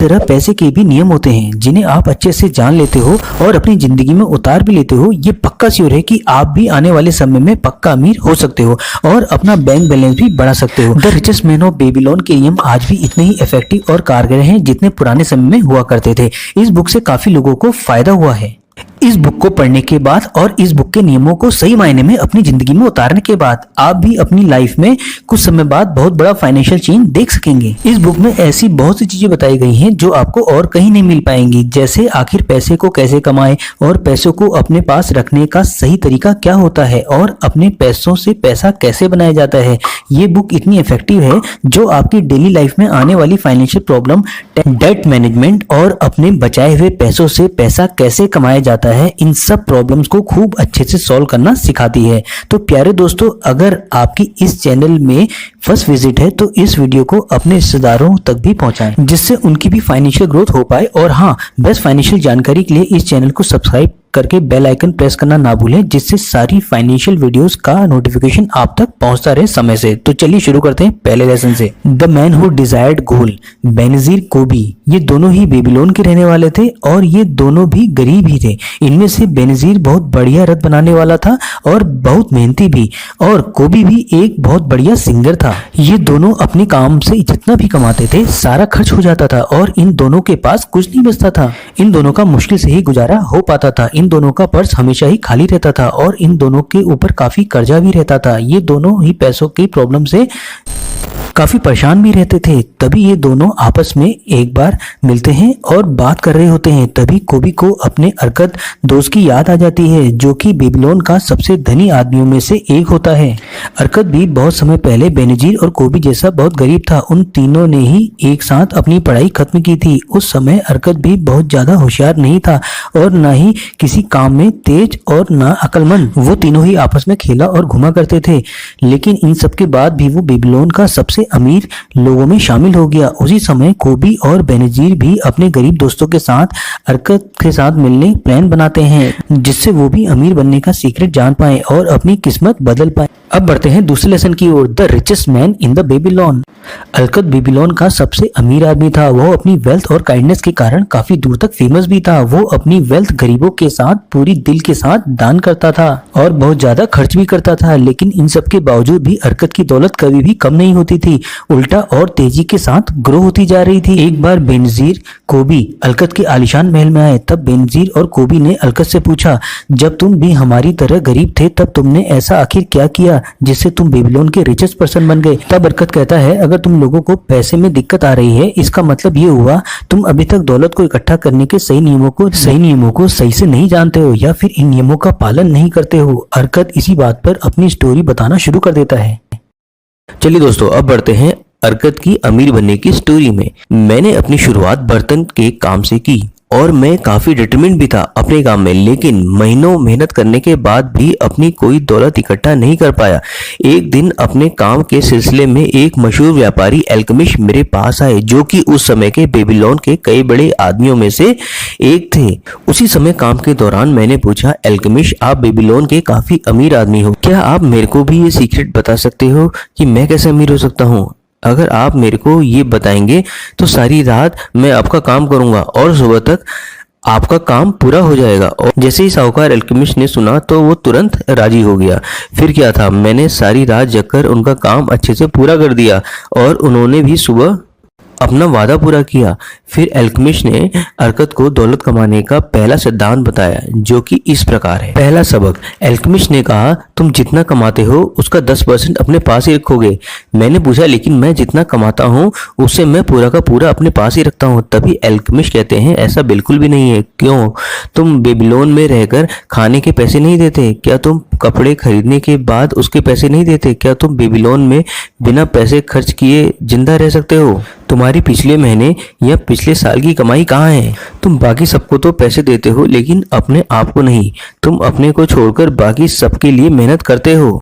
तरह पैसे के भी नियम होते हैं जिन्हें आप अच्छे से जान लेते हो और अपनी जिंदगी में उतार भी लेते हो। ये पक्का श्योर है कि आप भी आने वाले समय में पक्का अमीर हो सकते हो और अपना बैंक बैलेंस भी बढ़ा सकते हो। The richest man of Babylon के नियम आज भी इतने ही इफेक्टिव और कारगर हैं जितने पुराने समय में हुआ करते थे। इस बुक से काफी लोगों को फायदा हुआ है। इस बुक को पढ़ने के बाद और इस बुक के नियमों को सही मायने में अपनी जिंदगी में उतारने के बाद आप भी अपनी लाइफ में कुछ समय बाद बहुत बड़ा फाइनेंशियल चेंज देख सकेंगे। इस बुक में ऐसी बहुत सी चीजें बताई गई हैं जो आपको और कहीं नहीं मिल पाएंगी, जैसे आखिर पैसे को कैसे कमाएं और पैसों को अपने पास रखने का सही तरीका क्या होता है और अपने पैसों से पैसा कैसे बनाया जाता है। ये बुक इतनी इफेक्टिव है जो आपकी डेली लाइफ में आने वाली फाइनेंशियल प्रॉब्लम, डेट मैनेजमेंट और अपने बचाए हुए पैसों से पैसा कैसे कमाया जाता है, इन सब प्रॉब्लम्स को खूब अच्छे से सॉल्व करना सिखाती है। तो प्यारे दोस्तों, अगर आपकी इस चैनल में फर्स्ट विजिट है तो इस वीडियो को अपने रिश्तेदारों तक भी पहुंचाएं, जिससे उनकी भी फाइनेंशियल ग्रोथ हो पाए। और हाँ, बेस्ट फाइनेंशियल जानकारी के लिए इस चैनल को सब्सक्राइब करके बेल आइकन प्रेस करना ना भूलें, जिससे सारी फाइनेंशियल वीडियोस का नोटिफिकेशन आप तक पहुंचता रहे समय से। तो चलिए शुरू करते हैं पहले लेसन से। The man who desired gold, Benazir कोबी, ये दोनों ही बेबीलोन के रहने वाले थे और ये दोनों भी गरीब ही थे। इनमें से बेनजीर बहुत बढ़िया रथ बनाने वाला था और बहुत मेहनती भी, और कोबी भी एक बहुत बढ़िया सिंगर था। ये दोनों अपने काम से जितना भी कमाते थे सारा खर्च हो जाता था और इन दोनों के पास कुछ नहीं बचता था। इन दोनों का मुश्किल से ही गुजारा हो पाता था। इन दोनों का पर्स हमेशा ही खाली रहता था और इन दोनों के ऊपर काफी कर्जा भी रहता था। ये दोनों ही पैसों की प्रॉब्लम से काफी परेशान भी रहते थे। तभी ये दोनों आपस में एक बार मिलते हैं और बात कर रहे होते हैं। तभी कोबी को अपने अरकत दोस्त की याद आ जाती है, जो कि बेबीलोन का सबसे धनी आदमियों में से एक होता है। अरकत भी बहुत समय पहले बेनजीर और कोबी जैसा बहुत गरीब था। उन तीनों ने ही एक साथ अपनी पढ़ाई खत्म की थी। उस समय अरकत भी बहुत ज्यादा होशियार नहीं था और ना ही किसी काम में तेज और ना अक्लमंद। वो तीनों ही आपस में खेला और घुमा करते थे, लेकिन इन सब के बाद भी वो बेबीलोन का सबसे अमीर लोगों में शामिल हो गया। उसी समय कोबी और बेनजीर भी अपने गरीब दोस्तों के साथ अरकत के साथ मिलने प्लान बनाते हैं, जिससे वो भी अमीर बनने का सीक्रेट जान पाए और अपनी किस्मत बदल पाए। अब बढ़ते हैं दूसरे लेसन की ओर। The richest man in the Babylon. Arkad Babylon का सबसे अमीर आदमी था। वो अपनी वेल्थ और काइंडनेस के कारण काफी दूर तक फेमस भी था। वो अपनी वेल्थ गरीबों के साथ पूरी दिल के साथ दान करता था और बहुत ज्यादा खर्च भी करता था, लेकिन इन सब के बावजूद भी अरकत की दौलत कभी भी कम नहीं होती थी, उल्टा और तेजी के साथ ग्रो होती जा रही थी। एक बार बेनजीर कोबी अरकत के आलीशान महल में आए। तब बेनजीर और कोबी ने अरकत से पूछा, जब तुम भी हमारी तरह गरीब थे तब तुमने ऐसा आखिर क्या किया जिससे तुम बेबीलोन के रिचेस्ट पर्सन बन गए। तब अरकत कहता है, अगर तुम लोगों को पैसे में दिक्कत आ रही है, इसका मतलब ये हुआ तुम अभी तक दौलत को इकट्ठा करने के सही नियमों को सही से नहीं जानते हो या फिर इन नियमों का पालन नहीं करते हो। अरकत इसी बात पर अपनी स्टोरी बताना शुरू कर देता है। चलिए दोस्तों, अब बढ़ते हैं अरकत की अमीर बनने की स्टोरी में। मैंने अपनी शुरुआत बर्तन के काम से की और मैं काफी डिटरमिन्ड भी था अपने काम में, लेकिन महीनों मेहनत करने के बाद भी अपनी कोई दौलत इकट्ठा नहीं कर पाया। एक दिन अपने काम के सिलसिले में एक मशहूर व्यापारी एल्केमिस्ट मेरे पास आए, जो कि उस समय के बेबीलोन के कई बड़े आदमियों में से एक थे। उसी समय काम के दौरान मैंने पूछा, एल्केमिस्ट, आप बेबीलोन के काफी अमीर आदमी हो, क्या आप मेरे को भी ये सीक्रेट बता सकते हो कि मैं कैसे अमीर हो सकता हूँ? अगर आप मेरे को ये बताएंगे तो सारी रात मैं आपका काम करूंगा और सुबह तक आपका काम पूरा हो जाएगा। और जैसे ही साहूकार एल्केमिस्ट ने सुना तो वो तुरंत राजी हो गया। फिर क्या था, मैंने सारी रात जगकर उनका काम अच्छे से पूरा कर दिया और उन्होंने भी सुबह अपना वादा पूरा किया। फिर एल्केमिस्ट ने अरकत को दौलत कमाने का पहला सिद्धांत बताया, जो कि इस प्रकार है। पहला सबक, एल्केमिस्ट ने कहा, तुम जितना कमाते हो उसका 10% अपने पास ही रखोगे। मैंने पूछा, लेकिन मैं जितना कमाता हूँ उससे मैं पूरा का पूरा अपने पास ही रखता हूँ। तभी एल्केमिस्ट कहते हैं, ऐसा बिल्कुल भी नहीं है। क्यों? तुम बेबीलोन में रहकर खाने के पैसे नहीं देते? क्या तुम कपड़े खरीदने के बाद उसके पैसे नहीं देते? क्या तुम बेबीलोन में बिना पैसे खर्च किए जिंदा रह सकते हो? तुम्हारी पिछले महीने या पिछले साल की कमाई कहाँ है? तुम बाकी सबको तो पैसे देते हो, लेकिन अपने आप को नहीं। तुम अपने को छोड़कर बाकी सबके लिए मेहनत करते हो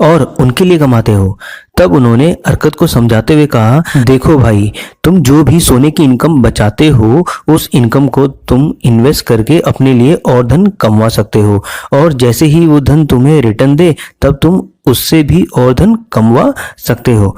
और उनके लिए कमाते हो। तब उन्होंने अरकत को समझाते हुए कहा, देखो भाई, तुम जो भी सोने की इनकम बचाते हो उस इनकम को तुम इन्वेस्ट करके अपने लिए और धन कमा सकते हो, और जैसे ही वो धन तुम्हें रिटर्न दे तब तुम उससे भी और धन कमवा सकते हो।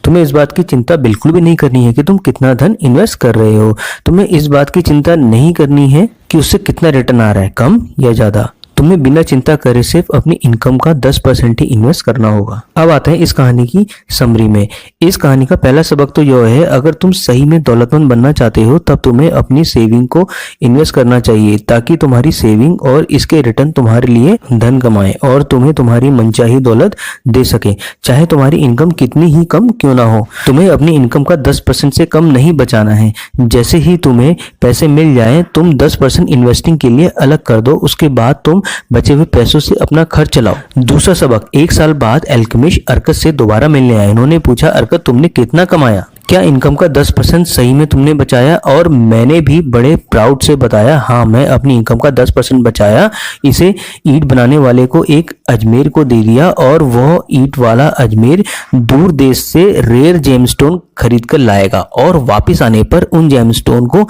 तुम्हें इस बात की चिंता बिल्कुल भी नहीं करनी है कि तुम कितना धन इन्वेस्ट कर रहे हो। तुम्हें इस बात की चिंता नहीं करनी है कि उससे कितना रिटर्न आ रहा है, कम या ज्यादा। तुम्हें बिना चिंता करे सिर्फ अपनी इनकम का 10% ही इन्वेस्ट करना होगा। अब आते हैं इस कहानी की समरी में। इस कहानी का पहला सबक तो यह है, अगर तुम सही में दौलतमंद बनना चाहते हो तब तुम्हें अपनी सेविंग को इन्वेस्ट करना चाहिए, ताकि तुम्हारी सेविंग और इसके रिटर्न तुम्हारे लिए धन कमाए और तुम्हें तुम्हारी मनचाही दौलत दे सके, चाहे तुम्हारी इनकम कितनी ही कम क्यों ना हो। तुम्हें अपनी इनकम का 10% से कम नहीं बचाना है। जैसे ही तुम्हें पैसे मिल जाए तुम 10% इन्वेस्टिंग के लिए अलग कर दो, उसके बाद तुम बचे हुए पैसों से अपना खर्च चलाओ। दूसरा सबक, 1 साल बाद अल्केमिस्ट अर्कद से दोबारा मिलने आए। उन्होंने पूछा, अर्कद तुमने कितना कमाया? क्या इनकम का 10% सही में तुमने बचाया? और मैंने भी बड़े प्राउड से बताया, हाँ मैं अपनी इनकम का 10% बचाया, इसे ईंट बनाने वाले को एक अजमेर को दे दिया और वह ईंट वाला अजमेर दूर देश से रेयर जेमस्टोन खरीद कर लाएगा और वापस आने पर उन जेमस्टोन को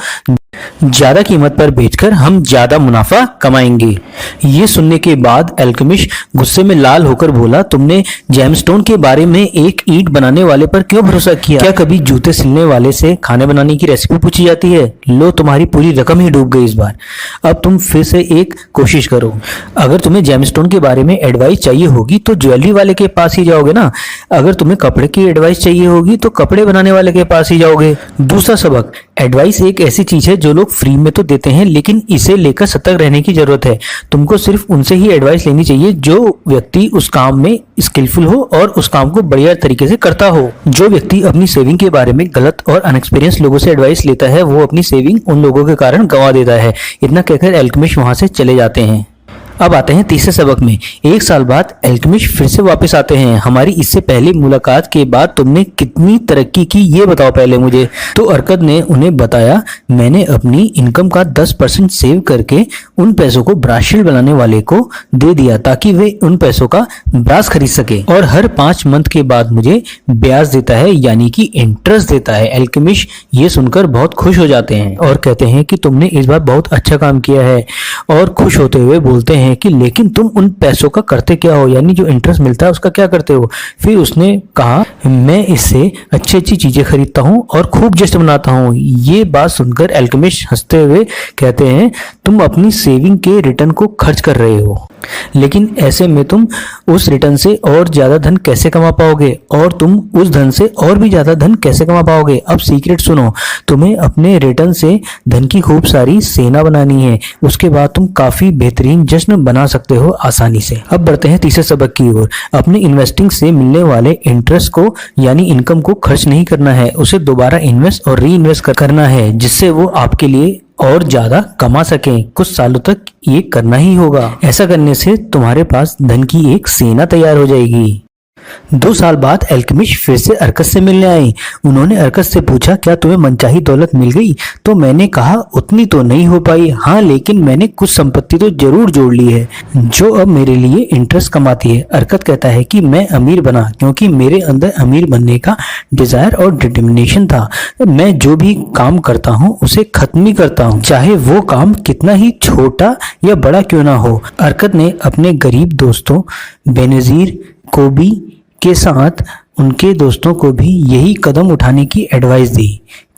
ज्यादा कीमत पर बेचकर हम ज्यादा मुनाफा कमाएंगे। ये सुनने के बाद अल्केमिस्ट गुस्से में लाल होकर बोला, तुमने जेमस्टोन के बारे में एक ईंट बनाने वाले पर क्यों भरोसा किया? क्या कभी जूते सिलने वाले से खाने बनाने की रेसिपी पूछी जाती है? लो, तुम्हारी पूरी रकम ही डूब गई इस बार। अब तुम फिर से एक कोशिश करो। अगर तुम्हें जेमस्टोन के बारे में एडवाइस चाहिए होगी तो ज्वेलरी वाले के पास ही जाओगे ना। अगर तुम्हें कपड़े की एडवाइस चाहिए होगी तो कपड़े बनाने वाले के पास ही जाओगे। दूसरा सबक, एडवाइस एक ऐसी चीज है जो लोग फ्री में तो देते हैं, लेकिन इसे लेकर सतर्क रहने की जरूरत है। तुमको सिर्फ उनसे ही एडवाइस लेनी चाहिए जो व्यक्ति उस काम में स्किलफुल हो और उस काम को बढ़िया तरीके से करता हो। जो व्यक्ति अपनी सेविंग के बारे में गलत और अनएक्सपीरियंस लोगों से एडवाइस लेता है वो अपनी सेविंग उन लोगों के कारण गंवा देता है। इतना कहकर अल्केमिस्ट वहां से चले जाते हैं। अब आते हैं तीसरे सबक में। 1 साल बाद अल्केमिस्ट फिर से वापस आते हैं। हमारी इससे पहली मुलाकात के बाद तुमने कितनी तरक्की की ये बताओ पहले मुझे। तो अर्कद ने उन्हें बताया, मैंने अपनी इनकम का 10% सेव करके उन पैसों को ब्रास शील्ड बनाने वाले को दे दिया ताकि वे उन पैसों का ब्रास खरीद सके और हर 5 मंथ के बाद मुझे ब्याज देता है, यानी कि इंटरेस्ट देता है। अल्केमिस्ट ये सुनकर बहुत खुश हो जाते हैं और कहते हैं कि तुमने इस बार बहुत अच्छा काम किया है, और खुश होते हुए बोलते हैं कि लेकिन तुम उन पैसों का करते क्या हो, यानी जो इंटरेस्ट मिलता है उसका क्या करते हो? फिर उसने कहा, मैं इससे अच्छी अच्छी चीजें खरीदता हूँ और खूब जश्न मनाता हूँ। ये बात सुनकर अल्केमिस्ट हंसते हुए कहते हैं, तुम अपनी सेविंग के रिटर्न को खर्च कर रहे हो, लेकिन ऐसे में तुम उस रिटर्न से और ज्यादा धन कैसे कमा पाओगे, और तुम उस धन से और भी ज्यादा धन कैसे कमा पाओगे? अब सीक्रेट सुनो, तुम्हें अपने रिटर्न से धन की खूब सारी सेना बनानी है, उसके बाद तुम काफी बेहतरीन जश्न बना सकते हो आसानी से। अब बढ़ते हैं तीसरे सबक की ओर। अपने इन्वेस्टिंग से मिलने वाले इंटरेस्ट को यानी इनकम को खर्च नहीं करना है, उसे दोबारा इन्वेस्ट और री इन्वेस्ट करना है, जिससे वो आपके लिए और ज्यादा कमा सकें। कुछ सालों तक ये करना ही होगा। ऐसा करने से तुम्हारे पास धन की एक सेना तैयार हो जाएगी। 2 साल बाद अल्केमिस्ट फिर से अर्कद से मिलने आए। उन्होंने अर्कद से पूछा, क्या तुम्हें मनचाही दौलत मिल गई? तो मैंने कहा, उतनी तो नहीं हो पाई, हाँ लेकिन मैंने कुछ संपत्ति तो जरूर जोड़ ली है जो अब मेरे लिए इंटरेस्ट कमाती है। अर्कद कहता है कि मैं अमीर बना क्योंकि मेरे अंदर अमीर बनने का डिजायर और डिटर्मिनेशन था। मैं जो भी काम करता हूँ उसे खत्म ही करता हूँ, चाहे वो काम कितना ही छोटा या बड़ा क्यों ना हो। अर्कद ने अपने गरीब दोस्तों बेनजीर कोबी के साथ उनके दोस्तों को भी यही कदम उठाने की एडवाइस दी।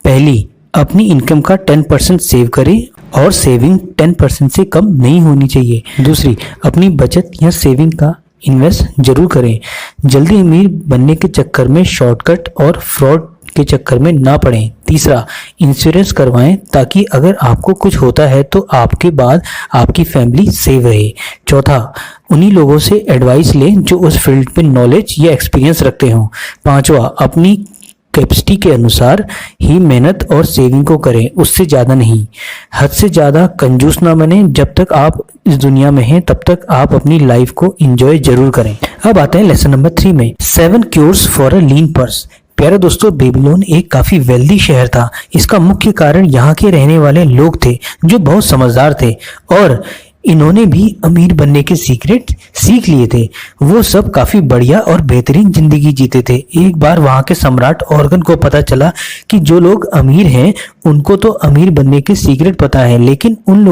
पहली, अपनी इनकम का 10% सेव करें और सेविंग 10% से कम नहीं होनी चाहिए। दूसरी, अपनी बचत या सेविंग का इन्वेस्ट जरूर करें। जल्दी अमीर बनने के चक्कर में शॉर्टकट और फ्रॉड के चक्कर में ना पड़ें। तीसरा, इंश्योरेंस करवाएं ताकि अगर आपको कुछ होता है तो आपके बाद आपकी फैमिली सेव रहे। चौथा, उन्हीं लोगों से एडवाइस लें जो उस फील्ड पे नॉलेज या एक्सपीरियंस रखते हों। पांचवा, अपनी कैपेसिटी के अनुसार ही मेहनत और सेविंग को करें, उससे ज़्यादा नहीं। हद से ज़्यादा कंजूस ना बने। जब तक आप इस दुनिया में हैं तब तक आप अपनी लाइफ को एंजॉय जरूर करें। अब आते हैं लेसन नंबर 3 में, 7 cures for a lean purse. प्यारे दोस्तों, बेबीलोन एक काफी वेल्दी शहर था। इसका मुख्य कारण यहाँ के रहने वाले लोग थे जो बहुत समझदार थे और इन्होंने भी अमीर बनने के सीक्रेट सीख लिए थे। वो सब काफी बढ़िया और बेहतरीन जिंदगी जीते थे। एक बार वहां के सम्राट ऑर्गन को पता चला कि जो लोग अमीर हैं उनको तो अमीर बनने के सीक्रेट पता है, लेकिन उन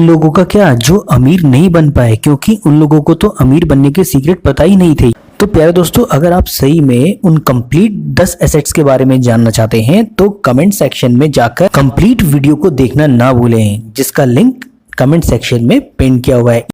लोगों का क्या जो अमीर नहीं बन पाए, क्योंकि उन लोगों को तो अमीर बनने के सीक्रेट पता ही नहीं थे। तो प्यारे दोस्तों, अगर आप सही में उन कंप्लीट 10 एसेट्स के बारे में जानना चाहते हैं तो कमेंट सेक्शन में जाकर कंप्लीट वीडियो को देखना ना भूलें, जिसका लिंक कमेंट सेक्शन में पिन किया हुआ है।